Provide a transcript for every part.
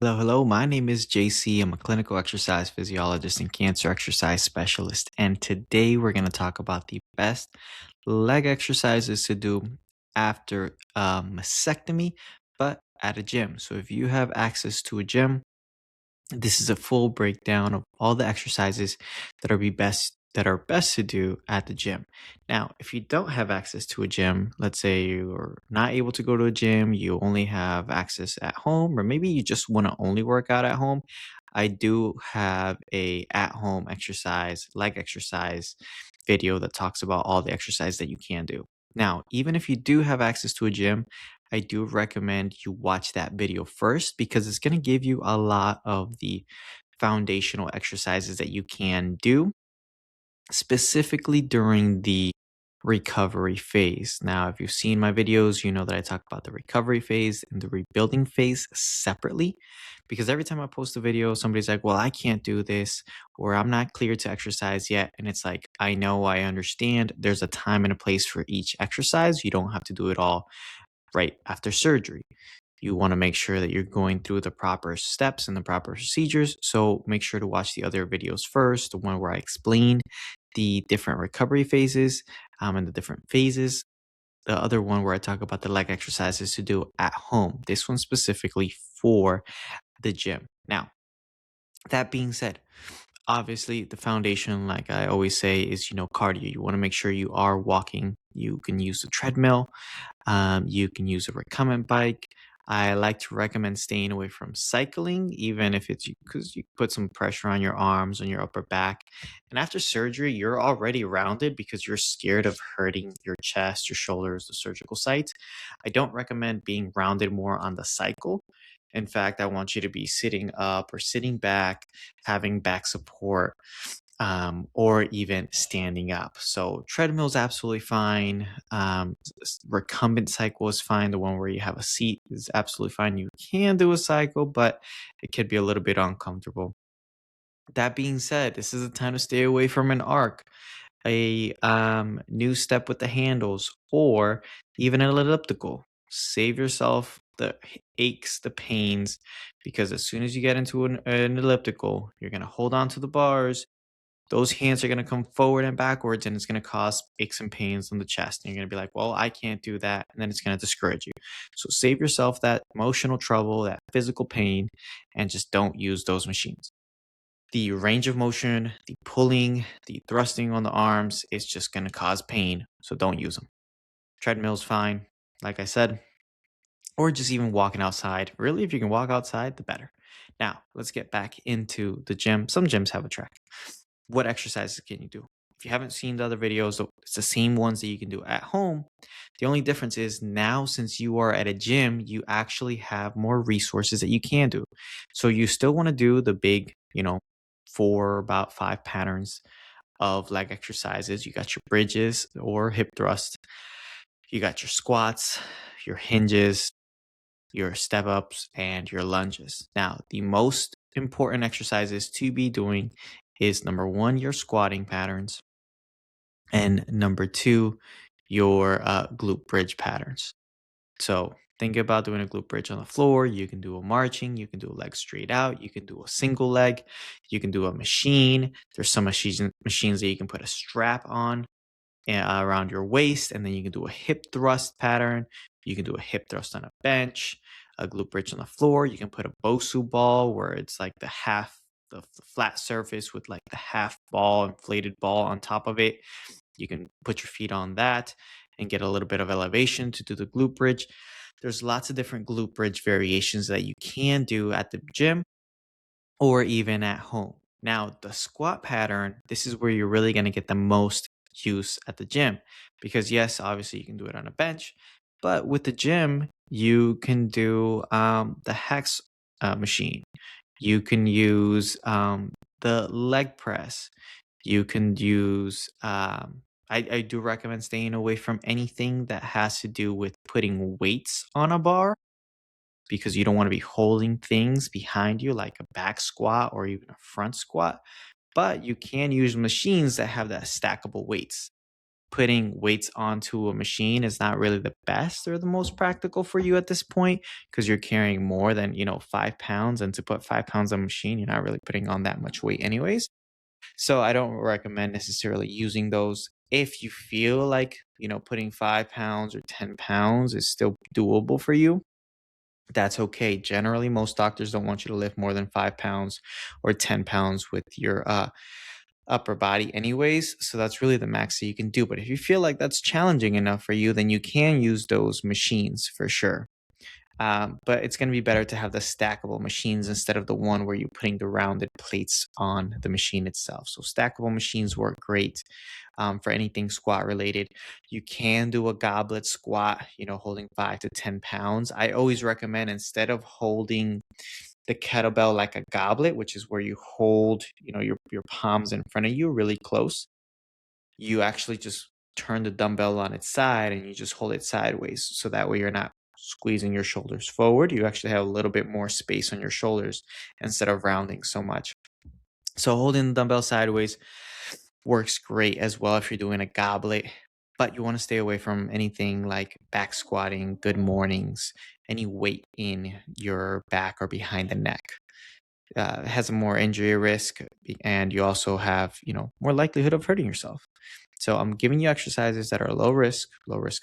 Hello, hello. My name is JC. I'm a clinical exercise physiologist and cancer exercise specialist. And today we're going to talk about the best leg exercises to do after a mastectomy, but at a gym. So if you have access to a gym, this is a full breakdown of all the exercises that are best to do at the gym. Now, if you don't have access to a gym, let's say you're not able to go to a gym, you only have access at home, or maybe you just want to only work out at home, I do have a at-home exercise, leg exercise video that talks about all the exercise that you can do. Now, even if you do have access to a gym, I do recommend you watch that video first because it's going to give you a lot of the foundational exercises that you can do specifically during the recovery phase. Now, if you've seen my videos, you know that I talk about the recovery phase and the rebuilding phase separately because every time I post a video, somebody's like, well, I can't do this, or I'm not clear to exercise yet. And it's like, I know, I understand. There's a time and a place for each exercise. You don't have to do it all right after surgery. You want to make sure that you're going through the proper steps and the proper procedures. So make sure to watch the other videos first, the one where I explain the different recovery phases and the different phases. The other one where I talk about the leg exercises to do at home. This one specifically for the gym. Now, that being said, obviously the foundation, like I always say, is cardio. You want to make sure you are walking. You can use the treadmill, you can use a recumbent bike. I like to recommend staying away from cycling, even if it's because you put some pressure on your arms, on your upper back. And after surgery, you're already rounded because you're scared of hurting your chest, your shoulders, the surgical site. I don't recommend being rounded more on the cycle. In fact, I want you to be sitting up or sitting back, having back support, or even standing up. So treadmill is absolutely fine. Recumbent cycle is fine. The one where you have a seat is absolutely fine. You can do a cycle, but it could be a little bit uncomfortable. That being said, this is a time to stay away from an arc, a new step with the handles, or even an elliptical. Save yourself the aches, the pains, because as soon as you get into an elliptical, you're going to hold on to the bars. Those hands are going to come forward and backwards, and it's going to cause aches and pains on the chest. And you're going to be like, well, I can't do that. And then it's going to discourage you. So save yourself that emotional trouble, that physical pain, and just don't use those machines. The range of motion, the pulling, the thrusting on the arms is just going to cause pain. So don't use them. Treadmill's fine, like I said, or just even walking outside. Really, if you can walk outside, the better. Now, let's get back into the gym. Some gyms have a track. What exercises can you do? If you haven't seen the other videos, it's the same ones that you can do at home. The only difference is now, since you are at a gym, you actually have more resources that you can do. So you still want to do the big, about 5 patterns of leg exercises. You got your bridges or hip thrust. You got your squats, your hinges, your step ups, and your lunges. Now, the most important exercises to be doing is number one, your squatting patterns, and number two, your glute bridge patterns. So think about doing a glute bridge on the floor. You can do a marching, you can do a leg straight out, you can do a single leg, you can do a machine. There's some machines that you can put a strap on around your waist, and then you can do a hip thrust pattern. You can do a hip thrust on a bench, a glute bridge on the floor. You can put a Bosu ball where it's like the flat surface with like the half ball, inflated ball on top of it. You can put your feet on that and get a little bit of elevation to do the glute bridge. There's lots of different glute bridge variations that you can do at the gym or even at home. Now, the squat pattern, this is where you're really going to get the most use at the gym because, yes, obviously you can do it on a bench, but with the gym, you can do the hex machine. You can use the leg press. You can use, I do recommend staying away from anything that has to do with putting weights on a bar because you don't want to be holding things behind you like a back squat or even a front squat. But you can use machines that have that stackable weights. putting weights onto a machine is not really the best or the most practical for you at this point because you're carrying more than 5 pounds, and to put 5 pounds on a machine, you're not really putting on that much weight anyways. So I don't recommend necessarily using those. If you feel like putting 5 pounds or 10 pounds is still doable for you, that's okay. Generally, most doctors don't want you to lift more than 5 pounds or 10 pounds with your upper body anyways, so that's really the max that you can do. But if you feel like that's challenging enough for you, then you can use those machines for sure. But it's going to be better to have the stackable machines instead of the one where you're putting the rounded plates on the machine itself. So stackable machines work great for anything squat related. You can do a goblet squat, holding 5 to 10 pounds. I always recommend, instead of holding the kettlebell like a goblet, which is where you hold, your palms in front of you really close, you actually just turn the dumbbell on its side and you just hold it sideways. So that way you're not squeezing your shoulders forward. You actually have a little bit more space on your shoulders instead of rounding so much. So holding the dumbbell sideways works great as well if you're doing a goblet, but you want to stay away from anything like back squatting, good mornings, any weight in your back or behind the neck. Has a more injury risk, and you also have more likelihood of hurting yourself. So I'm giving you exercises that are low risk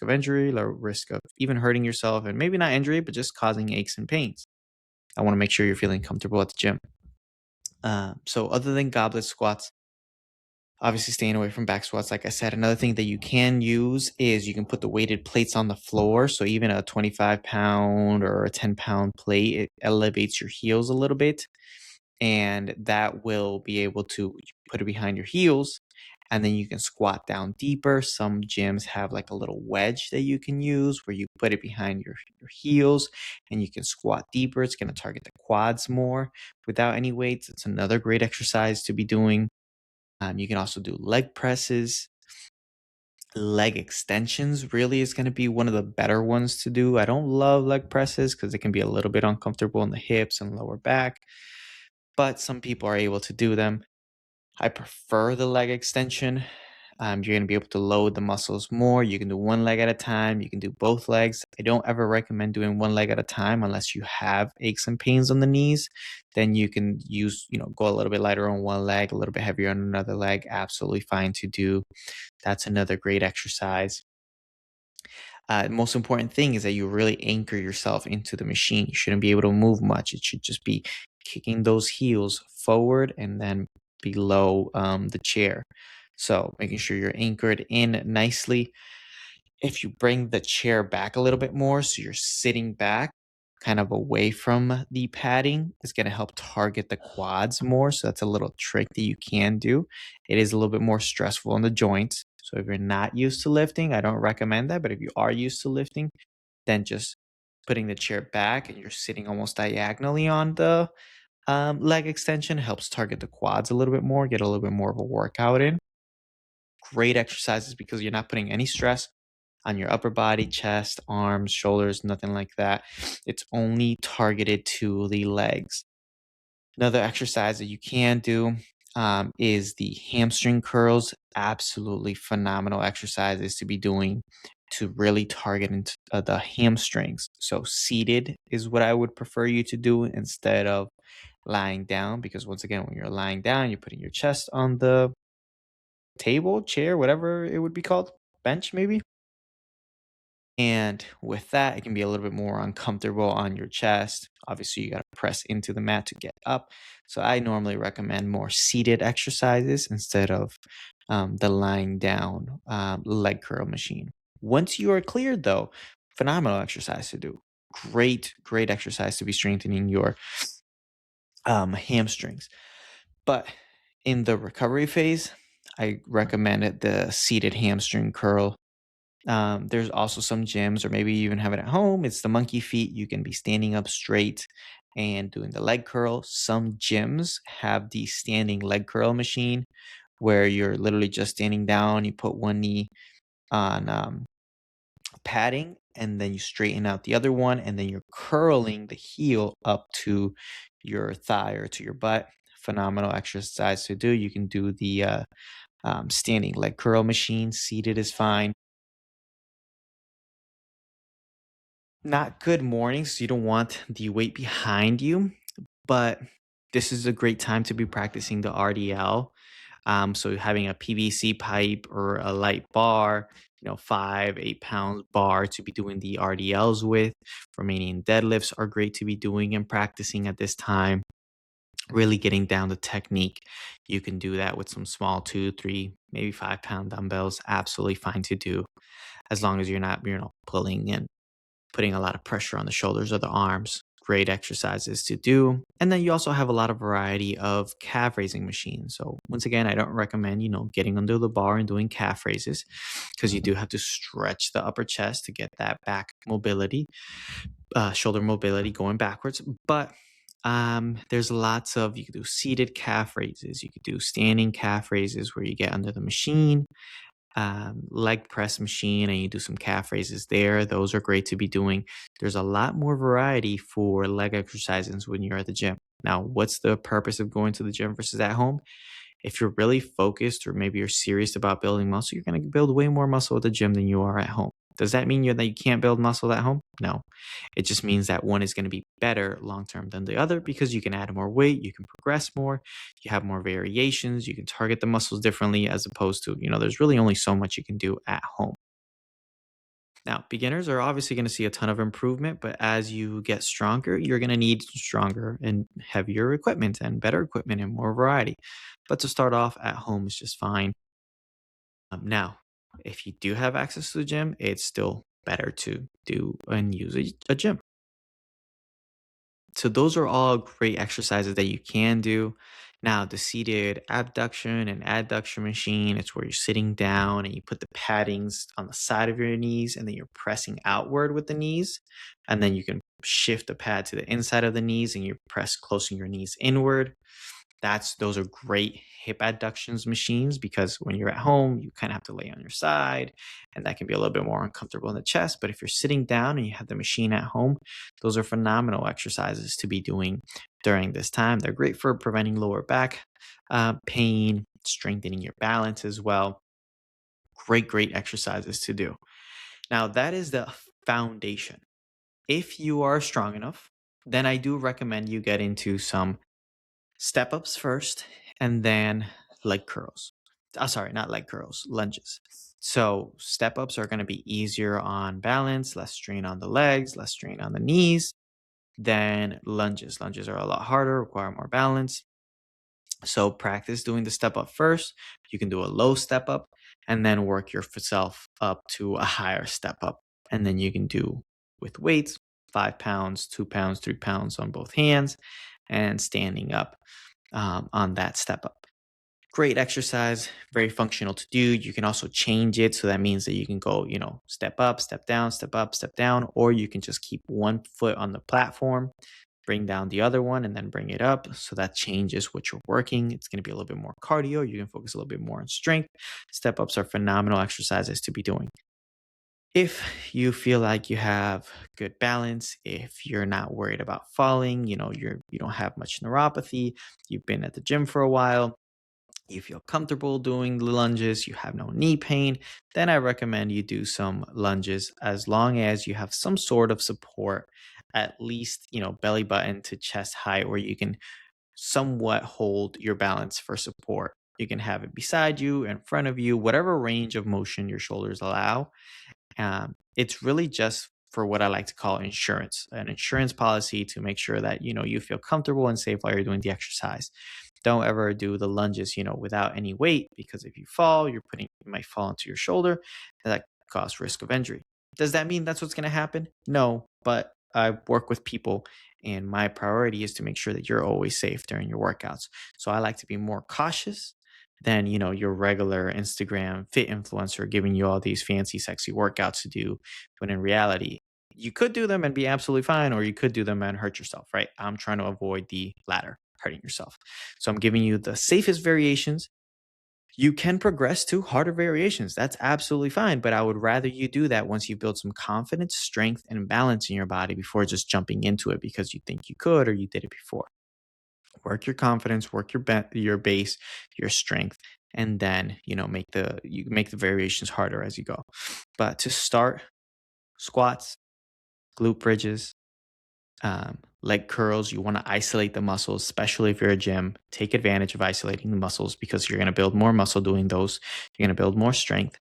of injury, low risk of even hurting yourself, and maybe not injury, but just causing aches and pains. I want to make sure you're feeling comfortable at the gym. So other than goblet squats, obviously staying away from back squats, like I said. Another thing that you can use is you can put the weighted plates on the floor. So even a 25-pound or a 10-pound plate, it elevates your heels a little bit, and that will be able to put it behind your heels, and then you can squat down deeper. Some gyms have like a little wedge that you can use where you put it behind your heels and you can squat deeper. It's going to target the quads more without any weights. It's another great exercise to be doing. You can also do leg presses. Leg extensions really is going to be one of the better ones to do. I don't love leg presses because it can be a little bit uncomfortable in the hips and lower back, but some people are able to do them. I prefer the leg extension. You're going to be able to load the muscles more. You can do one leg at a time. You can do both legs. I don't ever recommend doing one leg at a time unless you have aches and pains on the knees. Then you can go a little bit lighter on one leg, a little bit heavier on another leg. Absolutely fine to do. That's another great exercise. Most important thing is that you really anchor yourself into the machine. You shouldn't be able to move much. It should just be kicking those heels forward and then below the chair. So making sure you're anchored in nicely. If you bring the chair back a little bit more, so you're sitting back kind of away from the padding, it's going to help target the quads more. So that's a little trick that you can do. It is a little bit more stressful on the joints. So if you're not used to lifting, I don't recommend that. But if you are used to lifting, then just putting the chair back and you're sitting almost diagonally on the leg extension helps target the quads a little bit more, get a little bit more of a workout in. Great exercises because you're not putting any stress on your upper body, chest, arms, shoulders, nothing like that. It's only targeted to the legs. Another exercise that you can do is the hamstring curls. Absolutely phenomenal exercises to be doing to really target into the hamstrings. So seated is what I would prefer you to do instead of lying down, because once again, when you're lying down, you're putting your chest on the table, chair, whatever it would be called, bench maybe. And with that, it can be a little bit more uncomfortable on your chest. Obviously, you got to press into the mat to get up. So I normally recommend more seated exercises instead of the lying down leg curl machine. Once you are cleared, though, phenomenal exercise to do. Great exercise to be strengthening your hamstrings. But in the recovery phase, I recommend the seated hamstring curl. There's also some gyms, or maybe you even have it at home. It's the monkey feet. You can be standing up straight and doing the leg curl. Some gyms have the standing leg curl machine where you're literally just standing down. You put one knee on padding and then you straighten out the other one, and then you're curling the heel up to your thigh or to your butt. Phenomenal exercise to do. You can do the Standing leg curl machine, seated is fine. Not good mornings. You don't want the weight behind you, but this is a great time to be practicing the RDL. So having a PVC pipe or a light bar, 5, 8 pound bar to be doing the RDLs with. Romanian deadlifts are great to be doing and practicing at this time. Really getting down the technique. You can do that with some small 2, 3, maybe 5 pound dumbbells. Absolutely fine to do as long as you're not, pulling and putting a lot of pressure on the shoulders or the arms. Great exercises to do. And then you also have a lot of variety of calf raising machines. So once again, I don't recommend, getting under the bar and doing calf raises because you do have to stretch the upper chest to get that back mobility, shoulder mobility going backwards. But there's lots of, you could do seated calf raises. You could do standing calf raises where you get under the machine, leg press machine, and you do some calf raises there. Those are great to be doing. There's a lot more variety for leg exercises when you're at the gym. Now, what's the purpose of going to the gym versus at home? If you're really focused or maybe you're serious about building muscle, you're going to build way more muscle at the gym than you are at home. Does that mean that you can't build muscle at home? No. It just means that one is going to be better long term than the other because you can add more weight, you can progress more, you have more variations, you can target the muscles differently as opposed to, there's really only so much you can do at home. Now, beginners are obviously going to see a ton of improvement, but as you get stronger, you're going to need stronger and heavier equipment and better equipment and more variety. But to start off at home is just fine. Now, if you do have access to the gym, it's still better to do and use a gym. So those are all great exercises that you can do. Now, the seated abduction and adduction machine, it's where you're sitting down and you put the paddings on the side of your knees and then you're pressing outward with the knees. And then you can shift the pad to the inside of the knees and you press closing your knees inward. Those are great hip adductions machines because when you're at home, you kind of have to lay on your side and that can be a little bit more uncomfortable in the chest. But if you're sitting down and you have the machine at home, those are phenomenal exercises to be doing during this time. They're great for preventing lower back pain, strengthening your balance as well. Great exercises to do. Now, that is the foundation. If you are strong enough, then I do recommend you get into some step ups first, and then leg curls. Sorry, not leg curls, lunges. So step ups are going to be easier on balance, less strain on the legs, less strain on the knees than lunges. Lunges are a lot harder, require more balance. So practice doing the step up first. You can do a low step up and then work yourself up to a higher step up. And then you can do with weights, 5 pounds, 2 pounds, 3 pounds on both hands, and standing up on that step up. Great exercise, very functional to do. You can also change it. So that means that you can go, step up, step down, step up, step down, or you can just keep one foot on the platform, bring down the other one, and then bring it up. So that changes what you're working. It's going to be a little bit more cardio. You can focus a little bit more on strength. Step ups are phenomenal exercises to be doing. If you feel like you have good balance, if you're not worried about falling, you don't have much neuropathy, you've been at the gym for a while, you feel comfortable doing the lunges, you have no knee pain, then I recommend you do some lunges as long as you have some sort of support, at least, belly button to chest height where you can somewhat hold your balance for support. You can have it beside you, in front of you, whatever range of motion your shoulders allow. It's really just for what I like to call insurance, an insurance policy to make sure that you feel comfortable and safe while you're doing the exercise. Don't ever do the lunges, without any weight because if you fall, you might fall onto your shoulder, and that cause risk of injury. Does that mean that's what's going to happen? No, but I work with people and my priority is to make sure that you're always safe during your workouts. So I like to be more cautious than your regular Instagram fit influencer giving you all these fancy sexy workouts to do when in reality you could do them and be absolutely fine or you could do them and hurt yourself, right? I'm trying to avoid the latter, hurting yourself. So I'm giving you the safest variations. You can progress to harder variations. That's absolutely fine, but I would rather you do that once you build some confidence, strength and balance in your body before just jumping into it because you think you could or you did it before. Work your confidence, work your base, your strength, and then you make the variations harder as you go. But to start, squats, glute bridges, leg curls, you want to isolate the muscles, especially if you're a gym. Take advantage of isolating the muscles because you're going to build more muscle doing those. You're going to build more strength,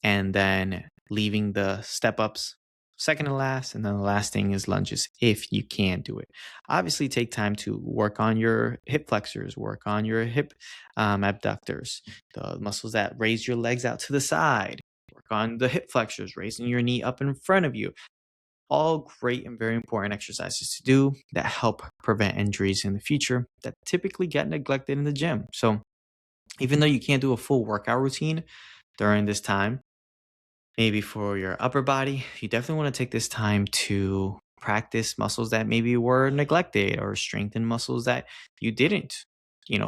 and then leaving the step ups second to last. And then the last thing is lunges if you can do it. Obviously, take time to work on your hip flexors, work on your hip abductors, the muscles that raise your legs out to the side. Work on the hip flexors, raising your knee up in front of you. All great and very important exercises to do that help prevent injuries in the future that typically get neglected in the gym. So, even though you can't do a full workout routine during this time, maybe for your upper body, you definitely want to take this time to practice muscles that maybe were neglected or strengthen muscles that you didn't,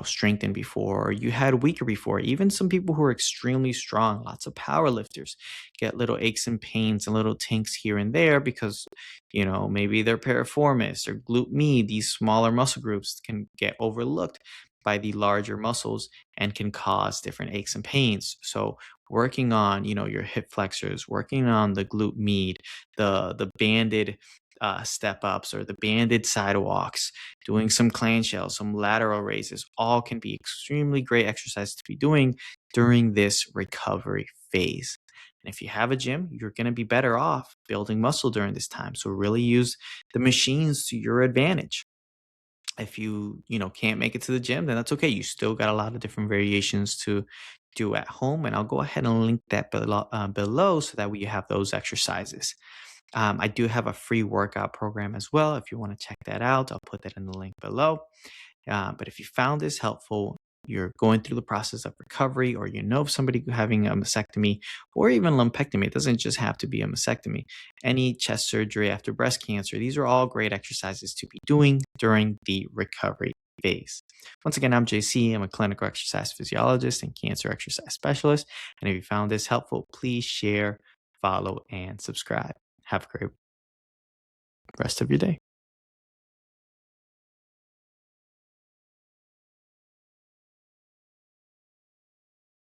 strengthen before or you had weaker before. Even some people who are extremely strong, lots of power lifters, get little aches and pains and little tinks here and there because, maybe their piriformis or glute med, these smaller muscle groups can get overlooked by the larger muscles and can cause different aches and pains. So working on your hip flexors, working on the glute med, the banded step ups or the banded sidewalks, doing some clamshells, some lateral raises, all can be extremely great exercises to be doing during this recovery phase. And if you have a gym, you're going to be better off building muscle during this time. So really use the machines to your advantage. If you can't make it to the gym, then that's okay. You still got a lot of different variations to do at home, and I'll go ahead and link that below so that we have those exercises. I do have a free workout program as well. If you want to check that out, I'll put that in the link below. But if you found this helpful, you're going through the process of recovery, or you know of somebody having a mastectomy or even lumpectomy, it doesn't just have to be a mastectomy, any chest surgery after breast cancer, these are all great exercises to be doing during the recovery phase. Once again, I'm JC. I'm a clinical exercise physiologist and cancer exercise specialist. And if you found this helpful, please share, follow, and subscribe. Have a great rest of your day.